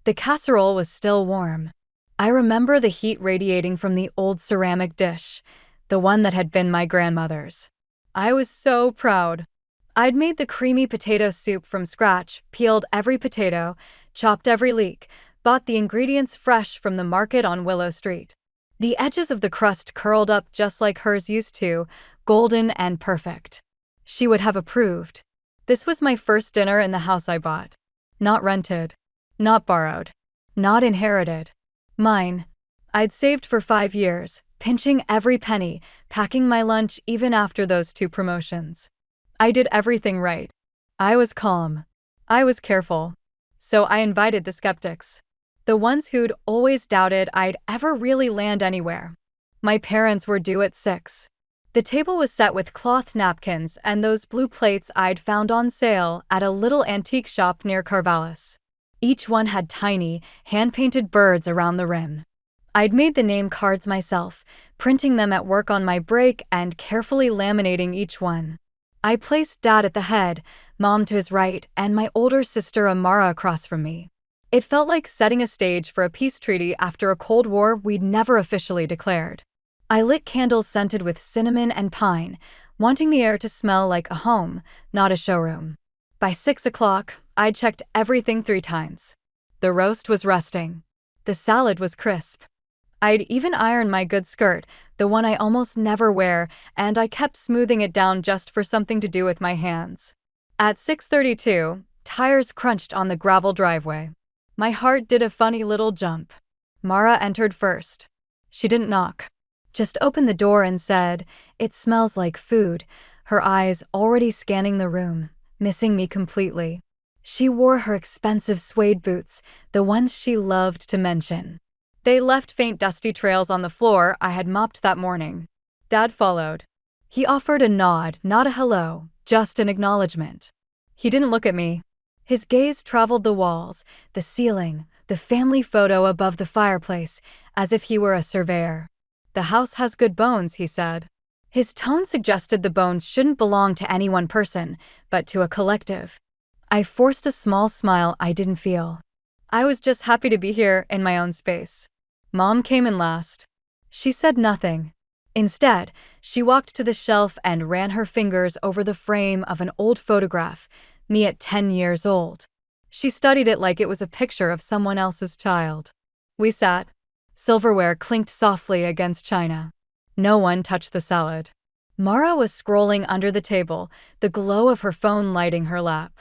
The casserole was still warm. I remember the heat radiating from the old ceramic dish, the one that had been my grandmother's. I was so proud. I'd made the creamy potato soup from scratch, peeled every potato, chopped every leek, bought the ingredients fresh from the market on Willow Street. The edges of the crust curled up just like hers used to, golden and perfect. She would have approved. This was my first dinner in the house I bought. Not rented. Not borrowed. Not inherited. Mine. I'd saved for 5 years, pinching every penny, packing my lunch even after those 2 promotions. I did everything right. I was calm. I was careful. So I invited the skeptics. The ones who'd always doubted I'd ever really land anywhere. My parents were due at 6. The table was set with cloth napkins and those blue plates I'd found on sale at a little antique shop near Carvallis. Each one had tiny, hand-painted birds around the rim. I'd made the name cards myself, printing them at work on my break and carefully laminating each one. I placed Dad at the head, Mom to his right, and my older sister Amara across from me. It felt like setting a stage for a peace treaty after a Cold War we'd never officially declared. I lit candles scented with cinnamon and pine, wanting the air to smell like a home, not a showroom. By 6 o'clock, I'd checked everything 3 times. The roast was resting. The salad was crisp. I'd even ironed my good skirt, the one I almost never wear, and I kept smoothing it down just for something to do with my hands. At 6:32, tires crunched on the gravel driveway. My heart did a funny little jump. Mara entered first. She didn't knock. Just opened the door and said, "It smells like food," her eyes already scanning the room, missing me completely. She wore her expensive suede boots, the ones she loved to mention. They left faint dusty trails on the floor I had mopped that morning. Dad followed. He offered a nod, not a hello, just an acknowledgement. He didn't look at me. His gaze traveled the walls, the ceiling, the family photo above the fireplace, as if he were a surveyor. "The house has good bones," he said. His tone suggested the bones shouldn't belong to any one person, but to a collective. I forced a small smile I didn't feel. I was just happy to be here in my own space. Mom came in last. She said nothing. Instead, she walked to the shelf and ran her fingers over the frame of an old photograph, me at 10 years old. She studied it like it was a picture of someone else's child. We sat. Silverware clinked softly against china. No one touched the salad. Mara was scrolling under the table, the glow of her phone lighting her lap.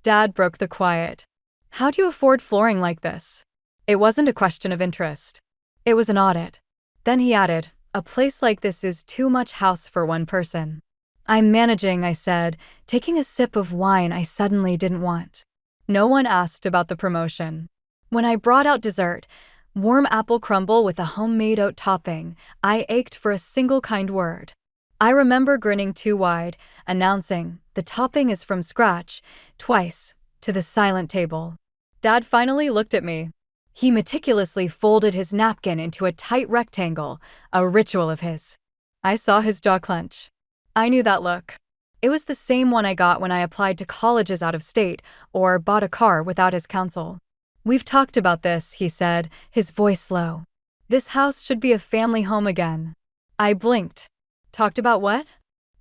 Dad broke the quiet. "How do you afford flooring like this?" It wasn't a question of interest. It was an audit. Then he added, "A place like this is too much house for one person." "I'm managing," I said, taking a sip of wine I suddenly didn't want. No one asked about the promotion. When I brought out dessert, warm apple crumble with a homemade oat topping, I ached for a single kind word. I remember grinning too wide, announcing, "The topping is from scratch," twice, to the silent table. Dad finally looked at me. He meticulously folded his napkin into a tight rectangle, a ritual of his. I saw his jaw clench. I knew that look. It was the same one I got when I applied to colleges out of state or bought a car without his counsel. "We've talked about this," he said, his voice low. "This house should be a family home again." I blinked. "Talked about what?"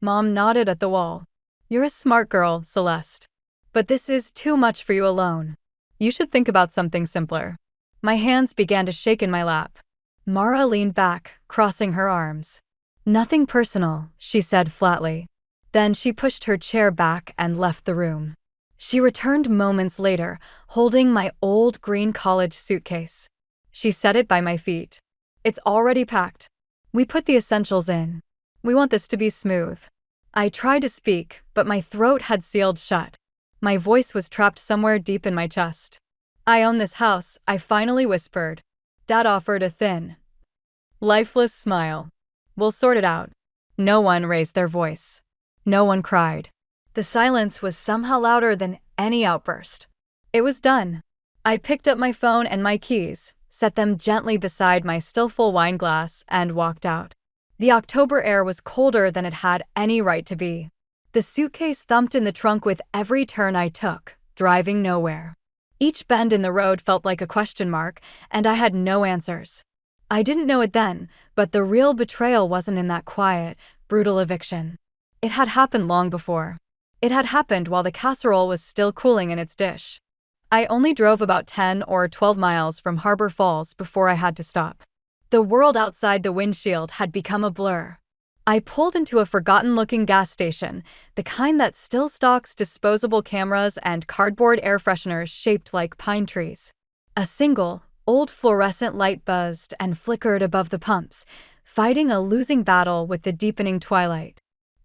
Mom nodded at the wall. "You're a smart girl, Celeste. But this is too much for you alone. You should think about something simpler." My hands began to shake in my lap. Mara leaned back, crossing her arms. "Nothing personal," she said flatly. Then she pushed her chair back and left the room. She returned moments later, holding my old green college suitcase. She set it by my feet. "It's already packed. We put the essentials in. We want this to be smooth." I tried to speak, but my throat had sealed shut. My voice was trapped somewhere deep in my chest. "I own this house," I finally whispered. Dad offered a thin, lifeless smile. "We'll sort it out." No one raised their voice. No one cried. The silence was somehow louder than any outburst. It was done. I picked up my phone and my keys, set them gently beside my still full wine glass, and walked out. The October air was colder than it had any right to be. The suitcase thumped in the trunk with every turn I took, driving nowhere. Each bend in the road felt like a question mark, and I had no answers. I didn't know it then, but the real betrayal wasn't in that quiet, brutal eviction. It had happened long before. It had happened while the casserole was still cooling in its dish. I only drove about 10 or 12 miles from Harbor Falls before I had to stop. The world outside the windshield had become a blur. I pulled into a forgotten-looking gas station, the kind that still stocks disposable cameras and cardboard air fresheners shaped like pine trees. A single, old fluorescent light buzzed and flickered above the pumps, fighting a losing battle with the deepening twilight.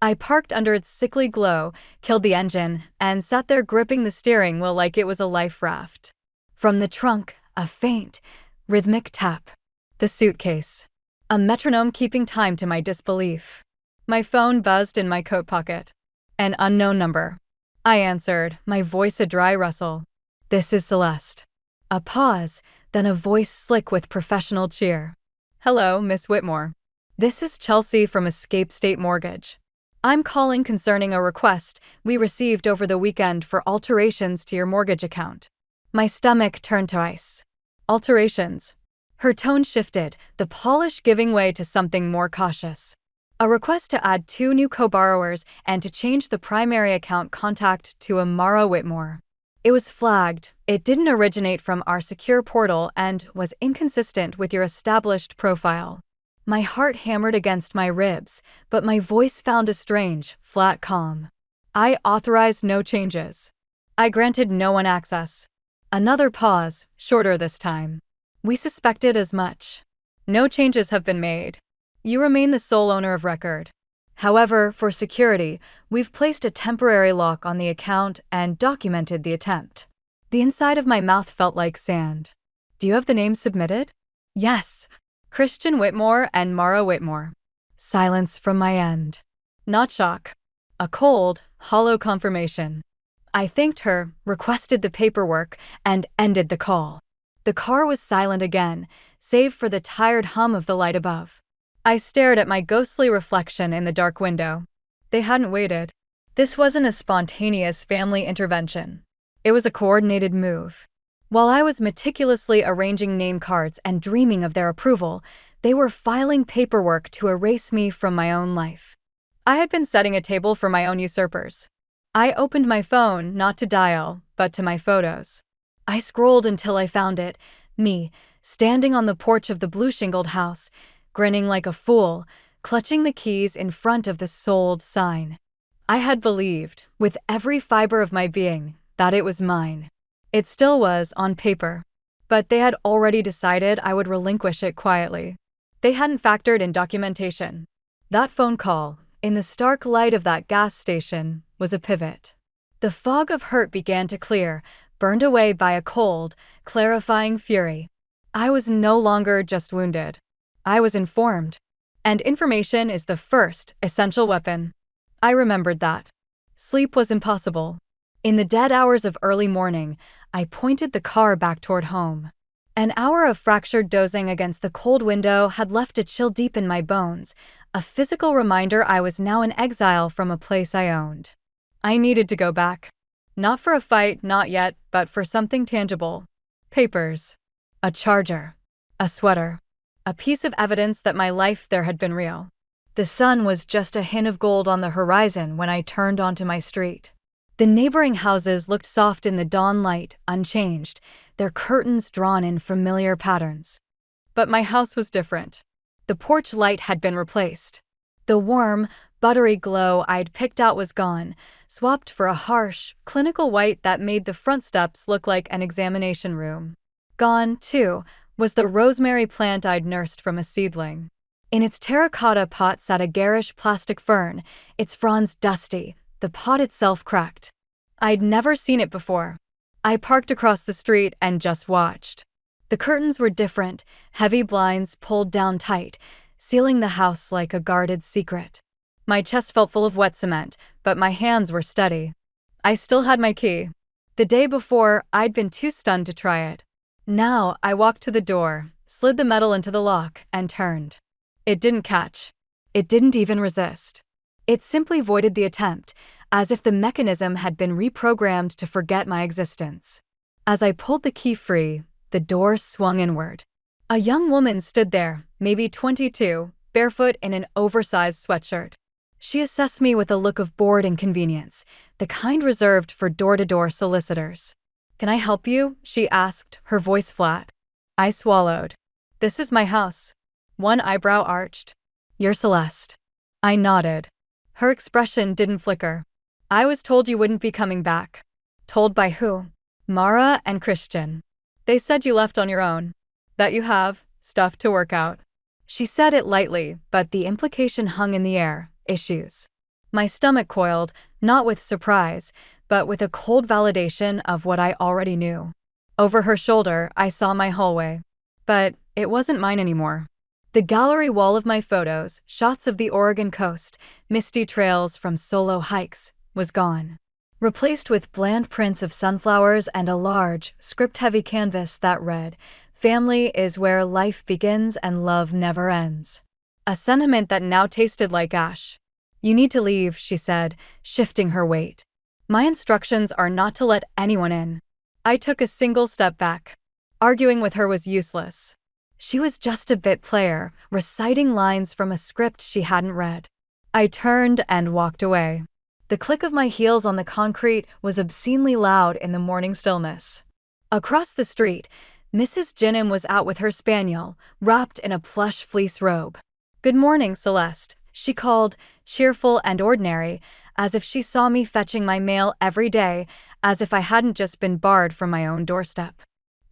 I parked under its sickly glow, killed the engine, and sat there gripping the steering wheel like it was a life raft. From the trunk, a faint, rhythmic tap. The suitcase. A metronome keeping time to my disbelief. My phone buzzed in my coat pocket. An unknown number. I answered, my voice a dry rustle. "This is Celeste." A pause, then a voice slick with professional cheer. "Hello, Miss Whitmore. This is Chelsea from Escape State Mortgage. I'm calling concerning a request we received over the weekend for alterations to your mortgage account." My stomach turned to ice. Alterations. Her tone shifted, the polish giving way to something more cautious. A request to add 2 new co-borrowers and to change the primary account contact to Amara Whitmore. It was flagged, it didn't originate from our secure portal and was inconsistent with your established profile. My heart hammered against my ribs, but my voice found a strange, flat calm. I authorized no changes. I granted no one access. Another pause, shorter this time. We suspected as much. No changes have been made. You remain the sole owner of record. However, for security, we've placed a temporary lock on the account and documented the attempt. The inside of my mouth felt like sand. Do you have the names submitted? Yes. Christian Whitmore and Mara Whitmore. Silence from my end. Not shock. A cold, hollow confirmation. I thanked her, requested the paperwork, and ended the call. The car was silent again, save for the tired hum of the light above. I stared at my ghostly reflection in the dark window. They hadn't waited. This wasn't a spontaneous family intervention. It was a coordinated move. While I was meticulously arranging name cards and dreaming of their approval, they were filing paperwork to erase me from my own life. I had been setting a table for my own usurpers. I opened my phone not to dial, but to my photos. I scrolled until I found it, me, standing on the porch of the blue-shingled house, grinning like a fool, clutching the keys in front of the sold sign. I had believed, with every fiber of my being, that it was mine. It still was, on paper. But they had already decided I would relinquish it quietly. They hadn't factored in documentation. That phone call, in the stark light of that gas station, was a pivot. The fog of hurt began to clear, burned away by a cold, clarifying fury. I was no longer just wounded. I was informed. And information is the first essential weapon. I remembered that. Sleep was impossible. In the dead hours of early morning, I pointed the car back toward home. An hour of fractured dozing against the cold window had left a chill deep in my bones, a physical reminder I was now in exile from a place I owned. I needed to go back. Not for a fight, not yet, but for something tangible. Papers. A charger. A sweater. A piece of evidence that my life there had been real. The sun was just a hint of gold on the horizon when I turned onto my street. The neighboring houses looked soft in the dawn light, unchanged, their curtains drawn in familiar patterns. But my house was different. The porch light had been replaced. The warm, buttery glow I'd picked out was gone, swapped for a harsh, clinical white that made the front steps look like an examination room. Gone, too, was the rosemary plant I'd nursed from a seedling. In its terracotta pot sat a garish plastic fern, its fronds dusty, the pot itself cracked. I'd never seen it before. I parked across the street and just watched. The curtains were different, heavy blinds pulled down tight, sealing the house like a guarded secret. My chest felt full of wet cement, but my hands were steady. I still had my key. The day before, I'd been too stunned to try it. Now, I walked to the door, slid the metal into the lock, and turned. It didn't catch. It didn't even resist. It simply voided the attempt, as if the mechanism had been reprogrammed to forget my existence. As I pulled the key free, the door swung inward. A young woman stood there, maybe 22, barefoot in an oversized sweatshirt. She assessed me with a look of bored inconvenience, the kind reserved for door-to-door solicitors. "Can I help you?" she asked, her voice flat. I swallowed. "This is my house." One eyebrow arched. "You're Celeste." I nodded. Her expression didn't flicker. "I was told you wouldn't be coming back." "Told by who?" "Mara and Christian. They said you left on your own. That you have stuff to work out." She said it lightly, but the implication hung in the air. Issues. My stomach coiled, not with surprise, but with a cold validation of what I already knew. Over her shoulder, I saw my hallway. But it wasn't mine anymore. The gallery wall of my photos, shots of the Oregon coast, misty trails from solo hikes, was gone. Replaced with bland prints of sunflowers and a large, script-heavy canvas that read, "Family is where life begins and love never ends." A sentiment that now tasted like ash. "You need to leave," she said, shifting her weight. "My instructions are not to let anyone in." I took a single step back. Arguing with her was useless. She was just a bit player, reciting lines from a script she hadn't read. I turned and walked away. The click of my heels on the concrete was obscenely loud in the morning stillness. Across the street, Mrs. Jinnam was out with her spaniel, wrapped in a plush fleece robe. "Good morning, Celeste," she called, cheerful and ordinary, as if she saw me fetching my mail every day, as if I hadn't just been barred from my own doorstep.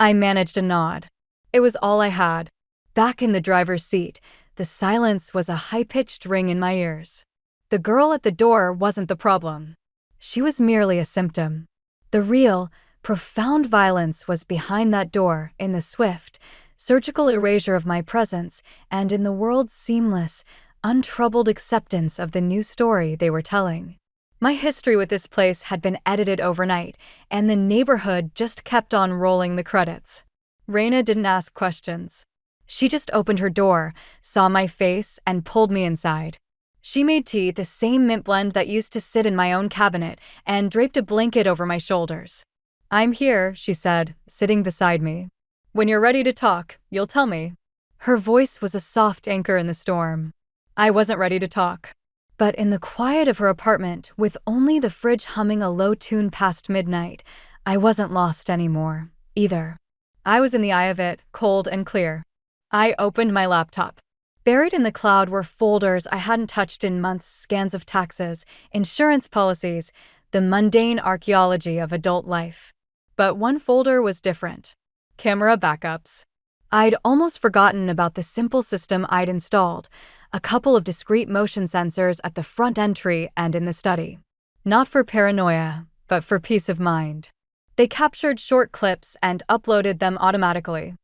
I managed a nod. It was all I had. Back in the driver's seat, the silence was a high-pitched ring in my ears. The girl at the door wasn't the problem. She was merely a symptom. The real, profound violence was behind that door, in the swift, surgical erasure of my presence, and in the world's seamless, untroubled acceptance of the new story they were telling. My history with this place had been edited overnight, and the neighborhood just kept on rolling the credits. Raina didn't ask questions. She just opened her door, saw my face, and pulled me inside. She made tea, the same mint blend that used to sit in my own cabinet, and draped a blanket over my shoulders. "I'm here," she said, sitting beside me. "When you're ready to talk, you'll tell me." Her voice was a soft anchor in the storm. I wasn't ready to talk. But in the quiet of her apartment, with only the fridge humming a low tune past midnight, I wasn't lost anymore, either. I was in the eye of it, cold and clear. I opened my laptop. Buried in the cloud were folders I hadn't touched in months, scans of taxes, insurance policies, the mundane archaeology of adult life. But one folder was different. Camera backups. I'd almost forgotten about the simple system I'd installed, a couple of discrete motion sensors at the front entry and in the study. Not for paranoia, but for peace of mind. They captured short clips and uploaded them automatically.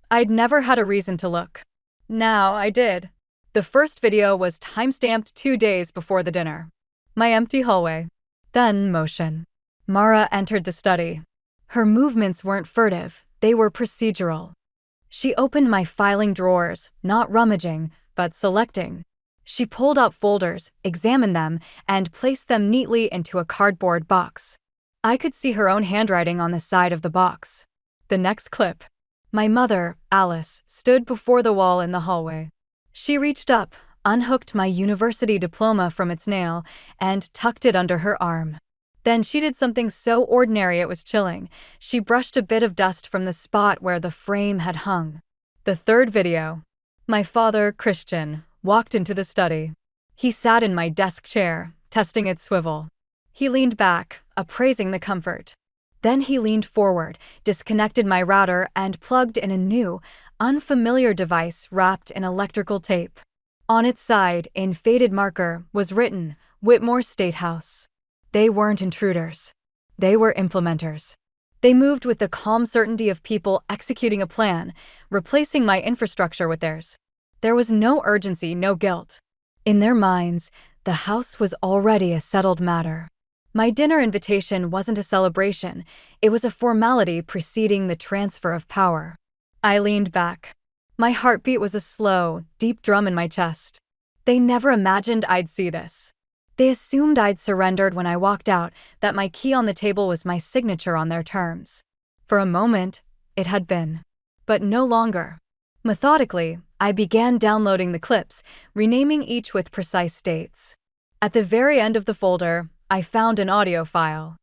I'd never had a reason to look. Now I did. The first video was time-stamped 2 days before the dinner. My empty hallway. Then motion. Mara entered the study. Her movements weren't furtive, they were procedural. She opened my filing drawers, not rummaging, but selecting. She pulled out folders, examined them, and placed them neatly into a cardboard box. I could see her own handwriting on the side of the box. The next clip. My mother, Alice, stood before the wall in the hallway. She reached up, unhooked my university diploma from its nail, and tucked it under her arm. Then she did something so ordinary it was chilling. She brushed a bit of dust from the spot where the frame had hung. The third video. My father, Christian, walked into the study. He sat in my desk chair, testing its swivel. He leaned back, appraising the comfort. Then he leaned forward, disconnected my router, and plugged in a new, unfamiliar device wrapped in electrical tape. On its side, in faded marker, was written, "Whitmore State House." They weren't intruders. They were implementers. They moved with the calm certainty of people executing a plan, replacing my infrastructure with theirs. There was no urgency, no guilt. In their minds, the house was already a settled matter. My dinner invitation wasn't a celebration, it was a formality preceding the transfer of power. I leaned back. My heartbeat was a slow, deep drum in my chest. They never imagined I'd see this. They assumed I'd surrendered when I walked out, that my key on the table was my signature on their terms. For a moment, it had been. But no longer. Methodically, I began downloading the clips, renaming each with precise dates. At the very end of the folder, I found an audio file.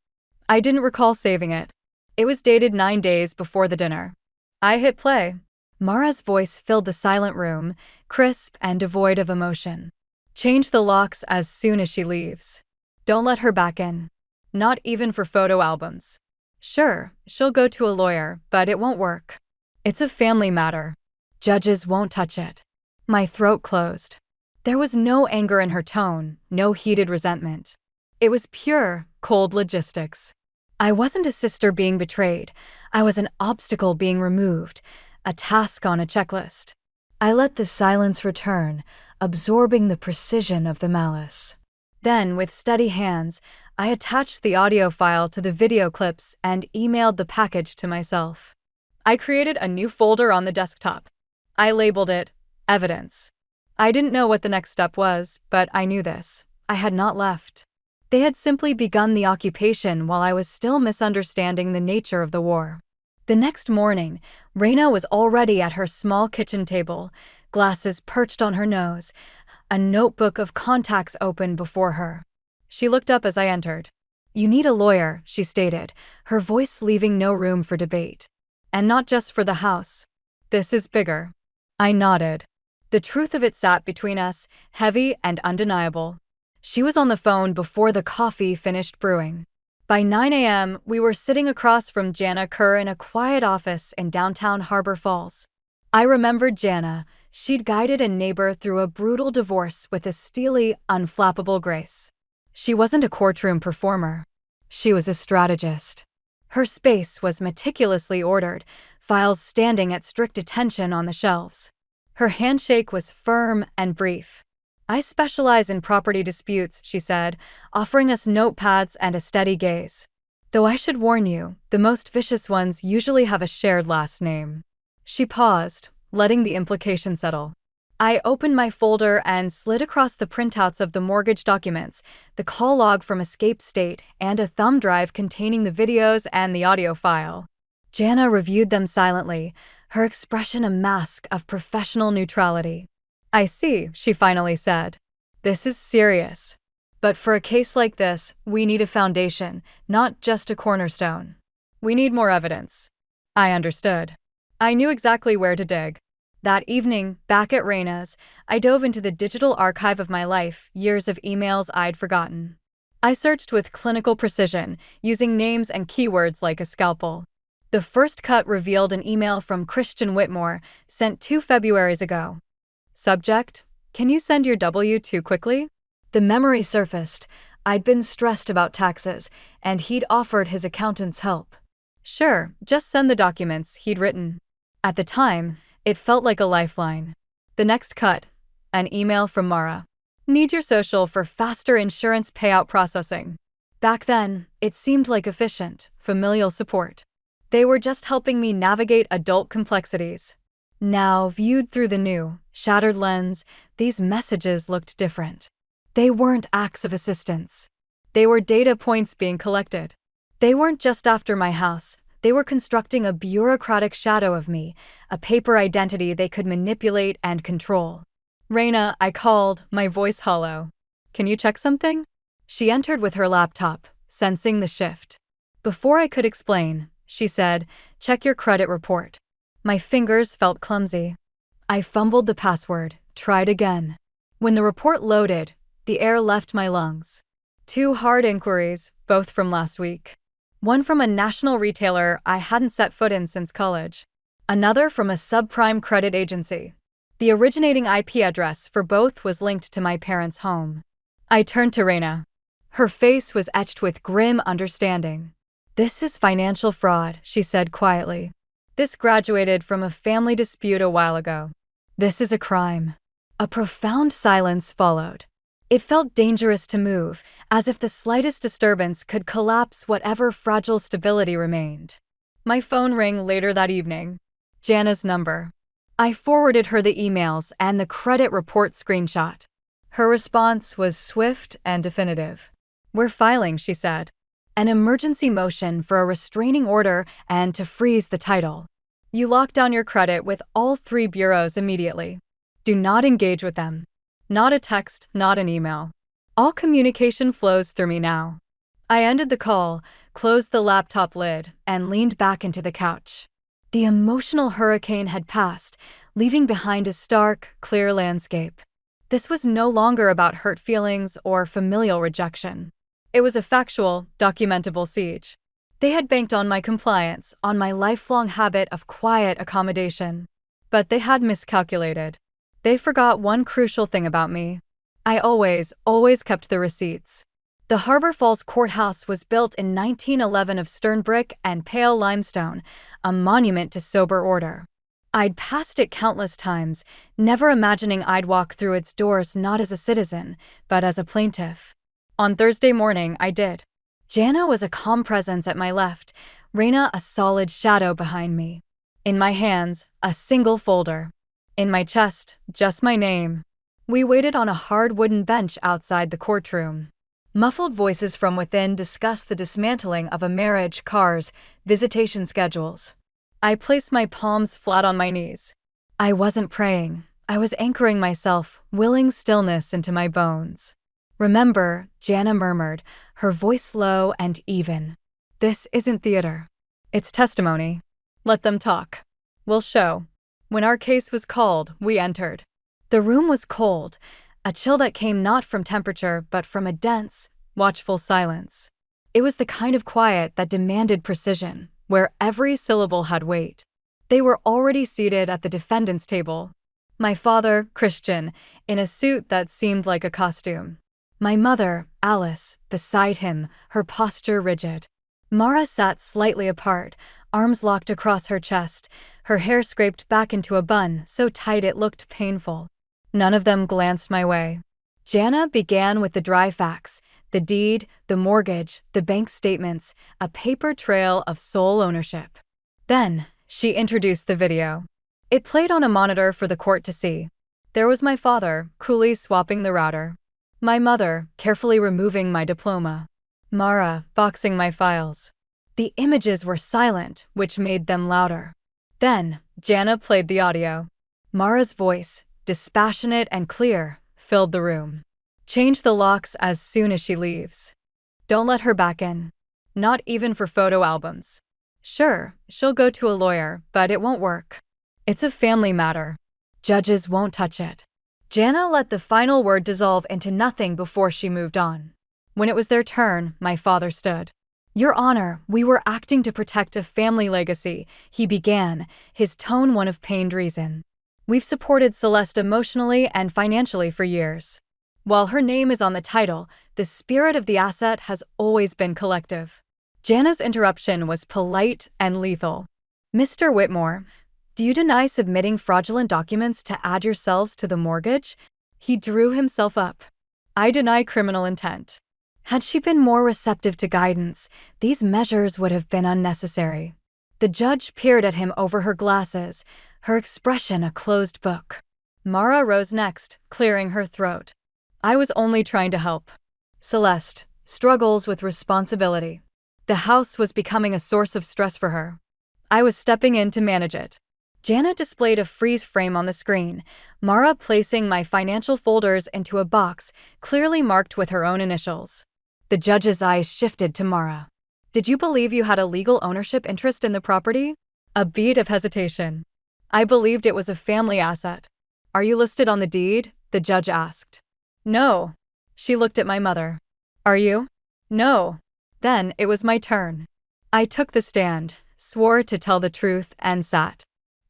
I didn't recall saving it. It was dated 9 days before the dinner. I hit play. Mara's voice filled the silent room, crisp and devoid of emotion. Change the locks as soon as she leaves. Don't let her back in. Not even for photo albums. Sure, she'll go to a lawyer, but it won't work. It's a family matter. Judges won't touch it. My throat closed. There was no anger in her tone, no heated resentment. It was pure, cold logistics. I wasn't a sister being betrayed. I was an obstacle being removed, a task on a checklist. I let the silence return, absorbing the precision of the malice. Then, with steady hands, I attached the audio file to the video clips and emailed the package to myself. I created a new folder on the desktop. I labeled it Evidence. I didn't know what the next step was, but I knew this. I had not left. They had simply begun the occupation while I was still misunderstanding the nature of the war. The next morning, Raina was already at her small kitchen table, glasses perched on her nose, a notebook of contacts open before her. She looked up as I entered. "You need a lawyer," she stated, her voice leaving no room for debate. "And not just for the house. This is bigger." I nodded. The truth of it sat between us, heavy and undeniable. She was on the phone before the coffee finished brewing. By 9 a.m., we were sitting across from Jana Kerr in a quiet office in downtown Harbor Falls. I remembered Jana. She'd guided a neighbor through a brutal divorce with a steely, unflappable grace. She wasn't a courtroom performer. She was a strategist. Her space was meticulously ordered, files standing at strict attention on the shelves. Her handshake was firm and brief. "I specialize in property disputes," she said, offering us notepads and a steady gaze. "Though I should warn you, the most vicious ones usually have a shared last name." She paused, letting the implication settle. I opened my folder and slid across the printouts of the mortgage documents, the call log from Escape State, and a thumb drive containing the videos and the audio file. Jana reviewed them silently, her expression a mask of professional neutrality. "I see," she finally said. "This is serious. But for a case like this, we need a foundation, not just a cornerstone. We need more evidence." I understood. I knew exactly where to dig. That evening, back at Raina's, I dove into the digital archive of my life, years of emails I'd forgotten. I searched with clinical precision, using names and keywords like a scalpel. The first cut revealed an email from Christian Whitmore, sent 2 Februaries ago. Subject: "Can you send your W-2 quickly?" The memory surfaced. I'd been stressed about taxes, and he'd offered his accountant's help. "Sure, just send the documents," he'd written. At the time, it felt like a lifeline. The next cut, an email from Mara. "Need your social for faster insurance payout processing." Back then, it seemed like efficient, familial support. They were just helping me navigate adult complexities. Now, viewed through the new, shattered lens, these messages looked different. They weren't acts of assistance. They were data points being collected. They weren't just after my house. They were constructing a bureaucratic shadow of me, a paper identity they could manipulate and control. "Raina," I called, my voice hollow. "Can you check something?" She entered with her laptop, sensing the shift. Before I could explain, she said, "Check your credit report." My fingers felt clumsy. I fumbled the password, tried again. When the report loaded, the air left my lungs. 2 hard inquiries, both from last week. One from a national retailer I hadn't set foot in since college. Another from a subprime credit agency. The originating IP address for both was linked to my parents' home. I turned to Raina. Her face was etched with grim understanding. "This is financial fraud," she said quietly. "This graduated from a family dispute a while ago. This is a crime." A profound silence followed. It felt dangerous to move, as if the slightest disturbance could collapse whatever fragile stability remained. My phone rang later that evening. Jana's number. I forwarded her the emails and the credit report screenshot. Her response was swift and definitive. "We're filing," she said. an emergency motion for a restraining order, and to freeze the title. You lock down your credit with all 3 bureaus immediately. Do not engage with them. Not a text, not an email. All communication flows through me now. I ended the call, closed the laptop lid, and leaned back into the couch. The emotional hurricane had passed, leaving behind a stark, clear landscape. This was no longer about hurt feelings or familial rejection. It was a factual, documentable siege. They had banked on my compliance, on my lifelong habit of quiet accommodation. But they had miscalculated. They forgot one crucial thing about me. I always kept the receipts. The Harbor Falls Courthouse was built in 1911 of stone brick and pale limestone, a monument to sober order. I'd passed it countless times, never imagining I'd walk through its doors not as a citizen, but as a plaintiff. On Thursday morning, I did. Jana was a calm presence at my left, Raina a solid shadow behind me. In my hands, a single folder. In my chest, just my name. We waited on a hard wooden bench outside the courtroom. Muffled voices from within discussed the dismantling of a marriage, cars, visitation schedules. I placed my palms flat on my knees. I wasn't praying. I was anchoring myself, willing stillness into my bones. "Remember," Jana murmured, her voice low and even. "This isn't theater. It's testimony. Let them talk. We'll show." When our case was called, we entered. The room was cold, a chill that came not from temperature but from a dense, watchful silence. It was the kind of quiet that demanded precision, where every syllable had weight. They were already seated at the defendant's table. My father, Christian, in a suit that seemed like a costume. My mother, Alice, beside him, her posture rigid. Mara sat slightly apart, arms locked across her chest, her hair scraped back into a bun so tight it looked painful. None of them glanced my way. Jana began with the dry facts, the deed, the mortgage, the bank statements, a paper trail of sole ownership. Then, she introduced the video. It played on a monitor for the court to see. There was my father, coolly swapping the router. My mother, carefully removing my diploma. Mara, boxing my files. The images were silent, which made them louder. Then, Jana played the audio. Mara's voice, dispassionate and clear, filled the room. "Change the locks as soon as she leaves. Don't let her back in. Not even for photo albums. Sure, she'll go to a lawyer, but it won't work. It's a family matter. Judges won't touch it." Jana let the final word dissolve into nothing before she moved on. When it was their turn, my father stood. "Your Honor, we were acting to protect a family legacy," he began, his tone one of pained reason. "We've supported Celeste emotionally and financially for years. While her name is on the title, the spirit of the asset has always been collective." Jana's interruption was polite and lethal. "Mr. Whitmore, do you deny submitting fraudulent documents to add yourselves to the mortgage?" He drew himself up. "I deny criminal intent." Had she been more receptive to guidance, these measures would have been unnecessary. The judge peered at him over her glasses, her expression a closed book. Mara rose next, clearing her throat. "I was only trying to help. Celeste struggles with responsibility. The house was becoming a source of stress for her. I was stepping in to manage it." Jana displayed a freeze frame on the screen, Mara placing my financial folders into a box, clearly marked with her own initials. The judge's eyes shifted to Mara. "Did you believe you had a legal ownership interest in the property?" A beat of hesitation. "I believed it was a family asset." "Are you listed on the deed?" the judge asked. "No." She looked at my mother. "Are you?" "No." Then it was my turn. I took the stand, swore to tell the truth, and sat.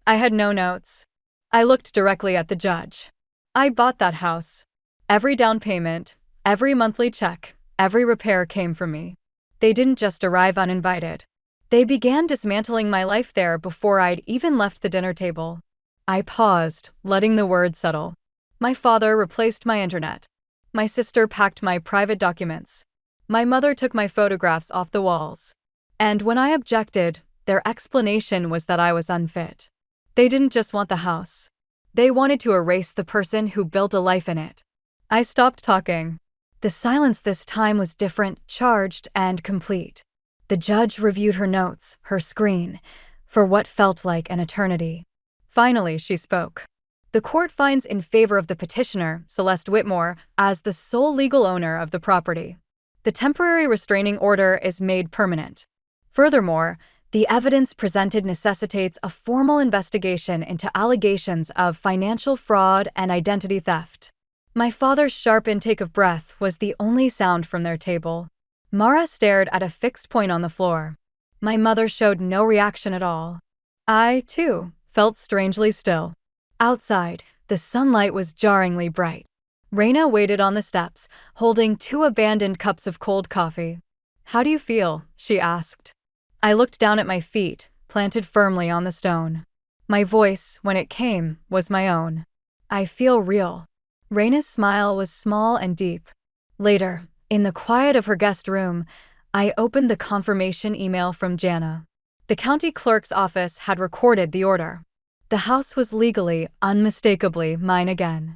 I had no notes. I looked directly at the judge. "I bought that house. Every down payment, every monthly check, every repair came from me. They didn't just arrive uninvited. They began dismantling my life there before I'd even left the dinner table." I paused, letting the words settle. "My father replaced my internet. My sister packed my private documents. My mother took my photographs off the walls. And when I objected, their explanation was that I was unfit. They didn't just want the house. They wanted to erase the person who built a life in it." I stopped talking. The silence this time was different, charged, and complete. The judge reviewed her notes, her screen, for what felt like an eternity. Finally, she spoke. The court finds in favor of the petitioner, Celeste Whitmore, as the sole legal owner of the property. The temporary restraining order is made permanent. Furthermore, the evidence presented necessitates a formal investigation into allegations of financial fraud and identity theft. My father's sharp intake of breath was the only sound from their table. Mara stared at a fixed point on the floor. My mother showed no reaction at all. I, too, felt strangely still. Outside, the sunlight was jarringly bright. Raina waited on the steps, holding 2 abandoned cups of cold coffee. "How do you feel?" she asked. I looked down at my feet, planted firmly on the stone. My voice, when it came, was my own. "I feel real." Raina's smile was small and deep. Later, in the quiet of her guest room, I opened the confirmation email from Jana. The county clerk's office had recorded the order. The house was legally, unmistakably mine again.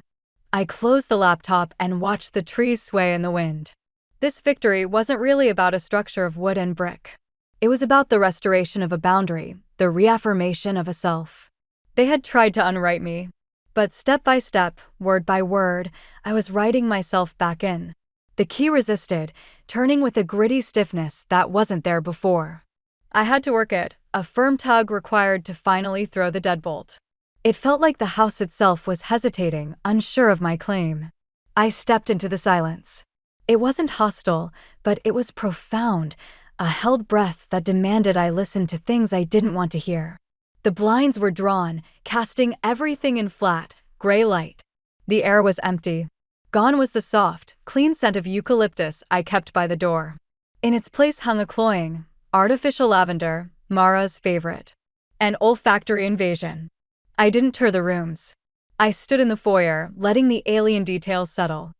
I closed the laptop and watched the trees sway in the wind. This victory wasn't really about a structure of wood and brick. It was about the restoration of a boundary, the reaffirmation of a self. They had tried to unwrite me, but step by step, word by word, I was writing myself back in. The key resisted, turning with a gritty stiffness that wasn't there before. I had to work it, a firm tug required to finally throw the deadbolt. It felt like the house itself was hesitating, unsure of my claim. I stepped into the silence. It wasn't hostile, but it was profound, a held breath that demanded I listen to things I didn't want to hear. The blinds were drawn, casting everything in flat, gray light. The air was empty. Gone was the soft, clean scent of eucalyptus I kept by the door. In its place hung a cloying, artificial lavender, Mara's favorite. An olfactory invasion. I didn't tour the rooms. I stood in the foyer, letting the alien details settle.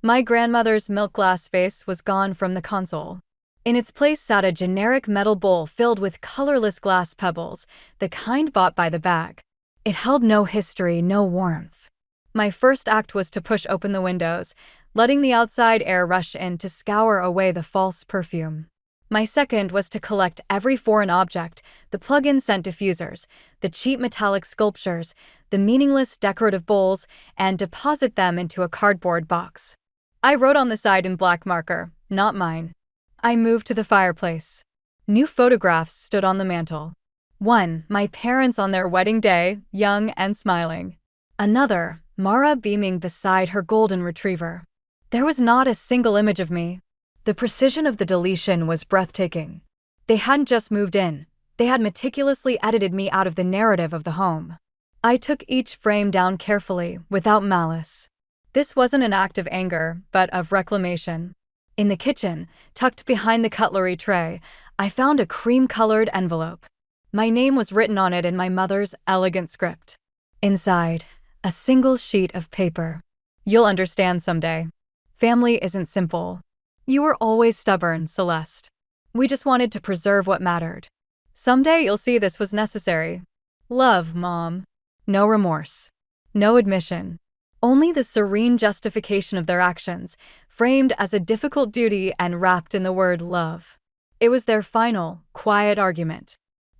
My grandmother's milk glass vase was gone from the console. In its place sat a generic metal bowl filled with colorless glass pebbles, the kind bought by the bag. It held no history, no warmth. My first act was to push open the windows, letting the outside air rush in to scour away the false perfume. My second was to collect every foreign object, the plug-in scent diffusers, the cheap metallic sculptures, the meaningless decorative bowls, and deposit them into a cardboard box. I wrote on the side in black marker, "Not mine." I moved to the fireplace. New photographs stood on the mantel. One, my parents on their wedding day, young and smiling. Another, Mara beaming beside her golden retriever. There was not a single image of me. The precision of the deletion was breathtaking. They hadn't just moved in, they had meticulously edited me out of the narrative of the home. I took each frame down carefully, without malice. This wasn't an act of anger, but of reclamation. In the kitchen, tucked behind the cutlery tray, I found a cream-colored envelope. My name was written on it in my mother's elegant script. Inside, a single sheet of paper. "You'll understand someday. Family isn't simple. You were always stubborn, Celeste. We just wanted to preserve what mattered. Someday you'll see this was necessary. Love, Mom." No remorse. No admission. Only the serene justification of their actions, framed as a difficult duty and wrapped in the word love. It was their final, quiet argument.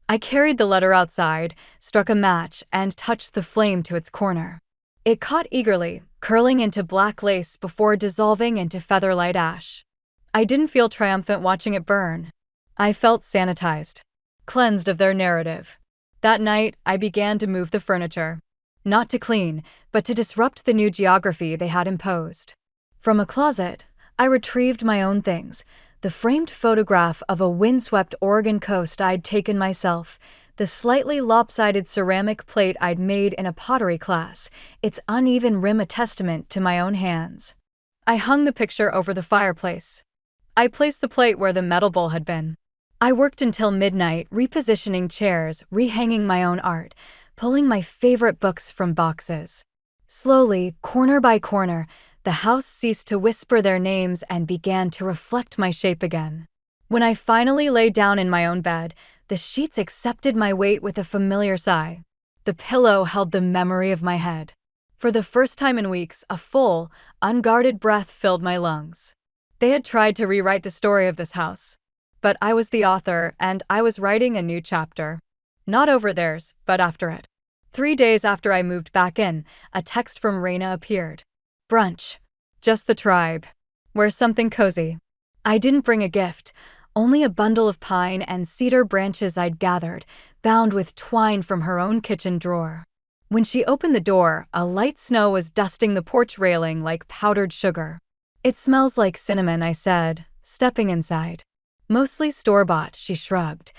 I carried the letter outside, struck a match, and touched the flame to its corner. It caught eagerly, curling into black lace before dissolving into featherlight ash. I didn't feel triumphant watching it burn. I felt sanitized, cleansed of their narrative. That night, I began to move the furniture. Not to clean, but to disrupt the new geography they had imposed. From a closet, I retrieved my own things, the framed photograph of a windswept Oregon coast I'd taken myself, the slightly lopsided ceramic plate I'd made in a pottery class, its uneven rim a testament to my own hands. I hung the picture over the fireplace. I placed the plate where the metal bowl had been. I worked until midnight, repositioning chairs, rehanging my own art, pulling my favorite books from boxes. Slowly, corner by corner, the house ceased to whisper their names and began to reflect my shape again. When I finally lay down in my own bed, the sheets accepted my weight with a familiar sigh. The pillow held the memory of my head. For the first time in weeks, a full, unguarded breath filled my lungs. They had tried to rewrite the story of this house. But I was the author, and I was writing a new chapter. Not over theirs, but after it. 3 days after I moved back in, a text from Raina appeared. Brunch. Just the tribe. Where's something cozy? I didn't bring a gift, only a bundle of pine and cedar branches I'd gathered, bound with twine from her own kitchen drawer. When she opened the door, a light snow was dusting the porch railing like powdered sugar. It smells like cinnamon, I said, stepping inside. Mostly store-bought, she shrugged,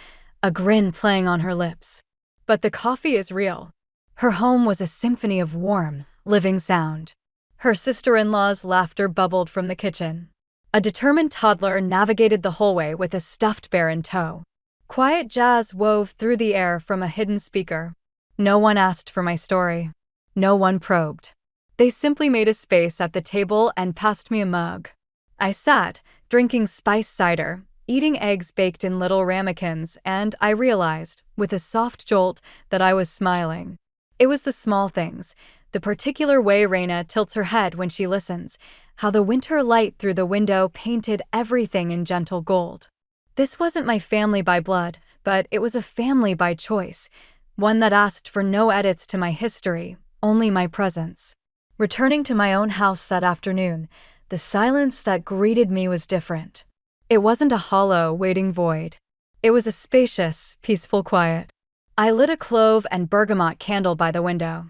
a grin playing on her lips. But the coffee is real. Her home was a symphony of warm, living sound. Her sister-in-law's laughter bubbled from the kitchen. A determined toddler navigated the hallway with a stuffed bear in tow. Quiet jazz wove through the air from a hidden speaker. No one asked for my story. No one probed. They simply made a space at the table and passed me a mug. I sat, drinking spiced cider, eating eggs baked in little ramekins, and I realized, with a soft jolt, that I was smiling. It was the small things, the particular way Raina tilts her head when she listens, how the winter light through the window painted everything in gentle gold. This wasn't my family by blood, but it was a family by choice, one that asked for no edits to my history, only my presence. Returning to my own house that afternoon, the silence that greeted me was different. It wasn't a hollow, waiting void. It was a spacious, peaceful quiet. I lit a clove and bergamot candle by the window.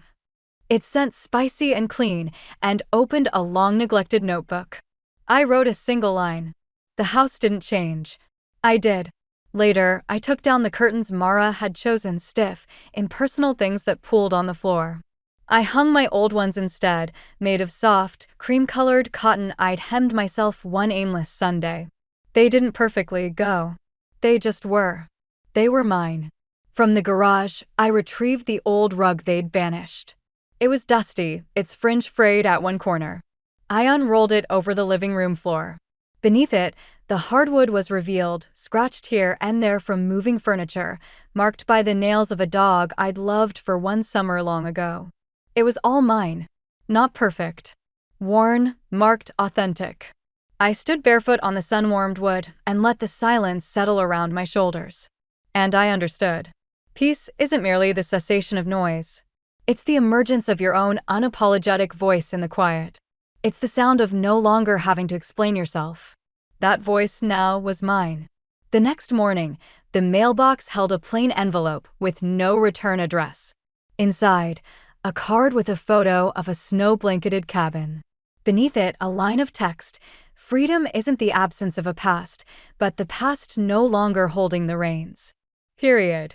It scent spicy and clean, and opened a long-neglected notebook. I wrote a single line. The house didn't change. I did. Later, I took down the curtains Mara had chosen, stiff, impersonal things that pooled on the floor. I hung my old ones instead, made of soft, cream-colored cotton I'd hemmed myself one aimless Sunday. They didn't perfectly go. They just were. They were mine. From the garage, I retrieved the old rug they'd banished. It was dusty, its fringe frayed at one corner. I unrolled it over the living room floor. Beneath it, the hardwood was revealed, scratched here and there from moving furniture, marked by the nails of a dog I'd loved for one summer long ago. It was all mine. Not perfect. Worn, marked, authentic. I stood barefoot on the sun-warmed wood and let the silence settle around my shoulders. And I understood. Peace isn't merely the cessation of noise. It's the emergence of your own unapologetic voice in the quiet. It's the sound of no longer having to explain yourself. That voice now was mine. The next morning, the mailbox held a plain envelope with no return address. Inside, a card with a photo of a snow-blanketed cabin. Beneath it, a line of text: freedom isn't the absence of a past, but the past no longer holding the reins. Period.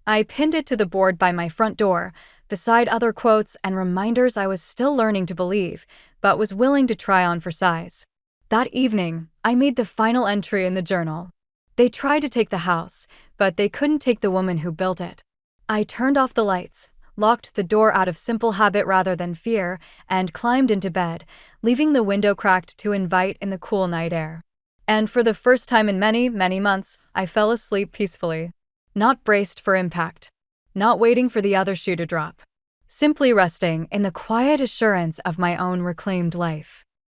I pinned it to the board by my front door, beside other quotes and reminders I was still learning to believe, but was willing to try on for size. That evening, I made the final entry in the journal. They tried to take the house, but they couldn't take the woman who built it. I turned off the lights, locked the door out of simple habit rather than fear, and climbed into bed, leaving the window cracked to invite in the cool night air. And for the first time in many, many months, I fell asleep peacefully. Not braced for impact. Not waiting for the other shoe to drop. Simply resting in the quiet assurance of my own reclaimed life.